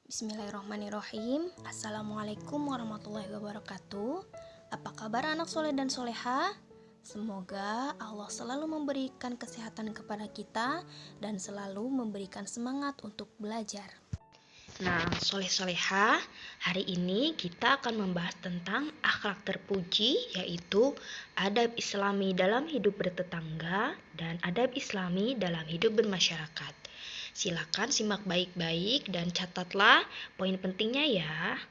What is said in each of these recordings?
Bismillahirrahmanirrahim. Assalamualaikum warahmatullahi wabarakatuh. Apa kabar anak soleh dan soleha? Semoga Allah selalu memberikan kesehatan kepada kita dan selalu memberikan semangat untuk belajar. Nah, soleh-soleha, hari ini kita akan membahas tentang akhlak terpuji, yaitu adab islami dalam hidup bertetangga dan adab islami dalam hidup bermasyarakat. Silakan simak baik-baik dan catatlah poin pentingnya ya.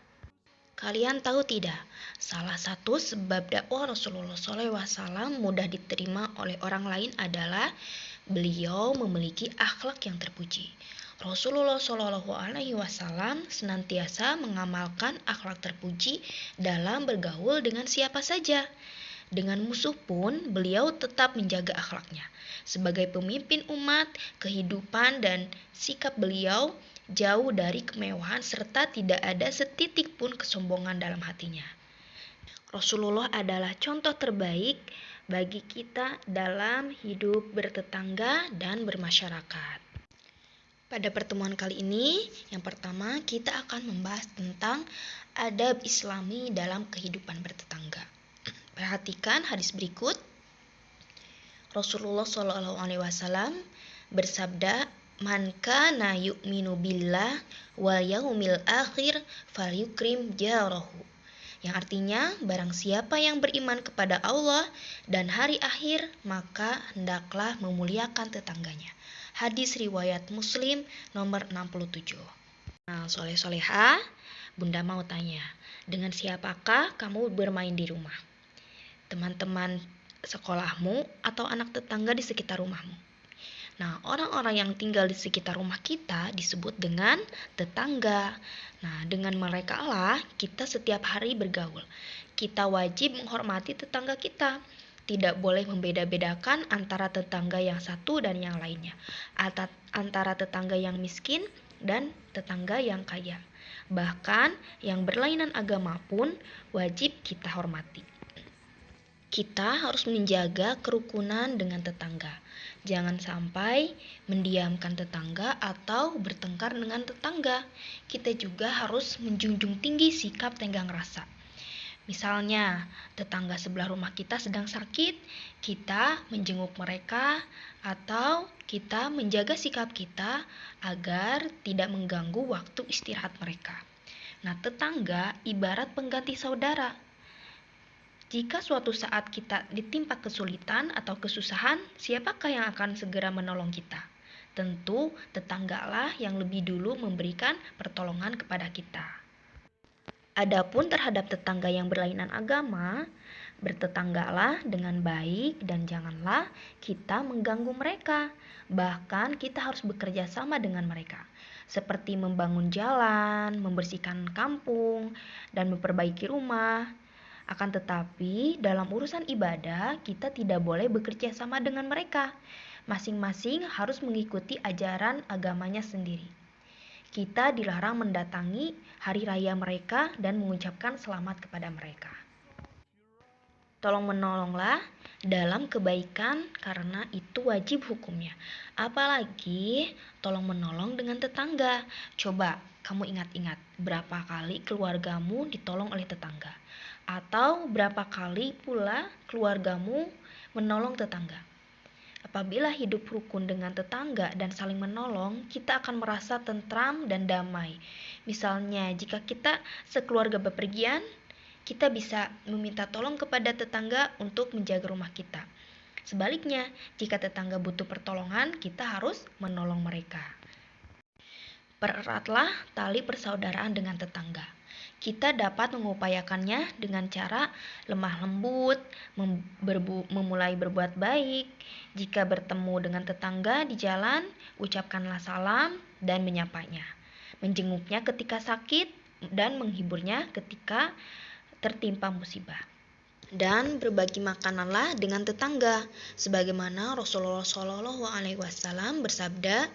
Kalian tahu tidak, salah satu sebab dakwah Rasulullah SAW mudah diterima oleh orang lain adalah beliau memiliki akhlak yang terpuji. Rasulullah SAW senantiasa mengamalkan akhlak terpuji dalam bergaul dengan siapa saja. Dengan musuh pun beliau tetap menjaga akhlaknya. Sebagai pemimpin umat, kehidupan dan sikap beliau jauh dari kemewahan serta tidak ada setitik pun kesombongan dalam hatinya. Rasulullah adalah contoh terbaik bagi kita dalam hidup bertetangga dan bermasyarakat. Pada pertemuan kali ini, yang pertama kita akan membahas tentang adab islami dalam kehidupan bertetangga. Perhatikan hadis berikut. Rasulullah SAW bersabda, "Man kana yu'minu billah wal yaumil akhir falyukrim jarahu." Yang artinya, barang siapa yang beriman kepada Allah dan hari akhir, maka hendaklah memuliakan tetangganya. Hadis riwayat Muslim nomor 67. Nah, soleh-soleha, Bunda mau tanya, dengan siapakah kamu bermain di rumah? Teman-teman sekolahmu atau anak tetangga di sekitar rumahmu? Nah, orang-orang yang tinggal di sekitar rumah kita disebut dengan tetangga. Nah, dengan mereka lah kita setiap hari bergaul. Kita wajib menghormati tetangga kita. Tidak boleh membeda-bedakan antara tetangga yang satu dan yang lainnya. Antara tetangga yang miskin dan tetangga yang kaya. Bahkan yang berlainan agama pun wajib kita hormati. Kita harus menjaga kerukunan dengan tetangga. Jangan sampai mendiamkan tetangga atau bertengkar dengan tetangga. Kita juga harus menjunjung tinggi sikap tenggang rasa. Misalnya, tetangga sebelah rumah kita sedang sakit, kita menjenguk mereka atau kita menjaga sikap kita agar tidak mengganggu waktu istirahat mereka. Nah, tetangga ibarat pengganti saudara. Jika suatu saat kita ditimpa kesulitan atau kesusahan, siapakah yang akan segera menolong kita? Tentu tetanggalah yang lebih dulu memberikan pertolongan kepada kita. Adapun terhadap tetangga yang berlainan agama, bertetanggalah dengan baik dan janganlah kita mengganggu mereka. Bahkan kita harus bekerja sama dengan mereka, seperti membangun jalan, membersihkan kampung, dan memperbaiki rumah. Akan tetapi, dalam urusan ibadah, kita tidak boleh bekerja sama dengan mereka. Masing-masing harus mengikuti ajaran agamanya sendiri. Kita dilarang mendatangi hari raya mereka dan mengucapkan selamat kepada mereka. Tolong menolonglah dalam kebaikan karena itu wajib hukumnya. Apalagi tolong menolong dengan tetangga. Coba kamu ingat-ingat berapa kali keluargamu ditolong oleh tetangga. Atau berapa kali pula keluargamu menolong tetangga. Apabila hidup rukun dengan tetangga dan saling menolong, kita akan merasa tentram dan damai. Misalnya, jika kita sekeluarga bepergian, kita bisa meminta tolong kepada tetangga untuk menjaga rumah kita. Sebaliknya, jika tetangga butuh pertolongan, kita harus menolong mereka. Pereratlah tali persaudaraan dengan tetangga. Kita dapat mengupayakannya dengan cara lemah lembut, memulai berbuat baik. Jika bertemu dengan tetangga di jalan, ucapkanlah salam dan menyapanya. Menjenguknya ketika sakit dan menghiburnya ketika tertimpa musibah. Dan berbagi makananlah dengan tetangga, sebagaimana Rasulullah SAW bersabda,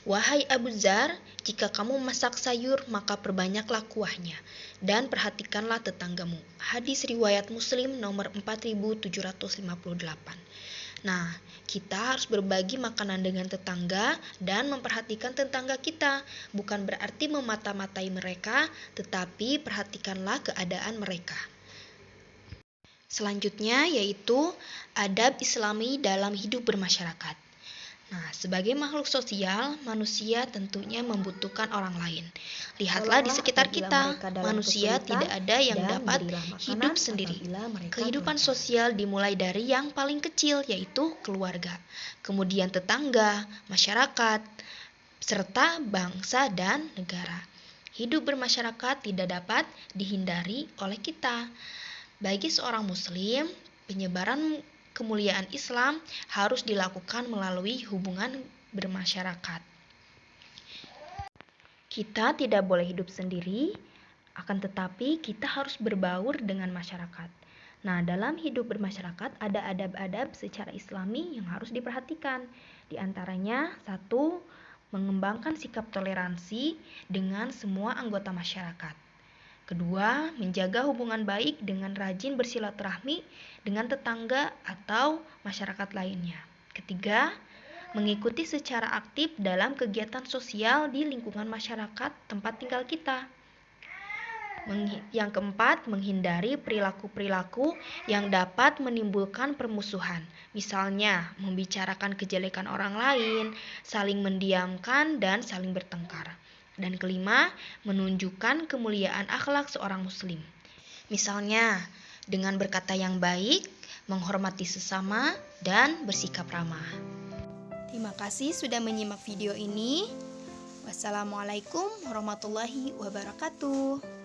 "Wahai Abu Dzar, jika kamu masak sayur, maka perbanyaklah kuahnya, dan perhatikanlah tetanggamu." Hadis riwayat Muslim nomor 4758. Nah, kita harus berbagi makanan dengan tetangga dan memperhatikan tetangga kita. Bukan berarti memata-matai mereka, tetapi perhatikanlah keadaan mereka. Selanjutnya yaitu adab Islami dalam hidup bermasyarakat. Nah, sebagai makhluk sosial, manusia tentunya membutuhkan orang lain. Lihatlah di sekitar kita, manusia tidak ada yang dapat hidup sendiri. Kehidupan sosial dimulai dari yang paling kecil, yaitu keluarga, kemudian tetangga, masyarakat, serta bangsa dan negara. Hidup bermasyarakat tidak dapat dihindari oleh kita. Bagi seorang muslim, penyebaran kemuliaan Islam harus dilakukan melalui hubungan bermasyarakat. Kita tidak boleh hidup sendiri, akan tetapi kita harus berbaur dengan masyarakat. Nah, dalam hidup bermasyarakat ada adab-adab secara Islami yang harus diperhatikan. Di antaranya, 1. Mengembangkan sikap toleransi dengan semua anggota masyarakat. Kedua, menjaga hubungan baik dengan rajin bersilaturahmi dengan tetangga atau masyarakat lainnya. Ketiga, mengikuti secara aktif dalam kegiatan sosial di lingkungan masyarakat tempat tinggal kita. Yang keempat, menghindari perilaku-perilaku yang dapat menimbulkan permusuhan. Misalnya, membicarakan kejelekan orang lain, saling mendiamkan, dan saling bertengkar. Dan kelima, menunjukkan kemuliaan akhlak seorang muslim. Misalnya, dengan berkata yang baik, menghormati sesama, dan bersikap ramah. Terima kasih sudah menyimak video ini. Wassalamualaikum warahmatullahi wabarakatuh.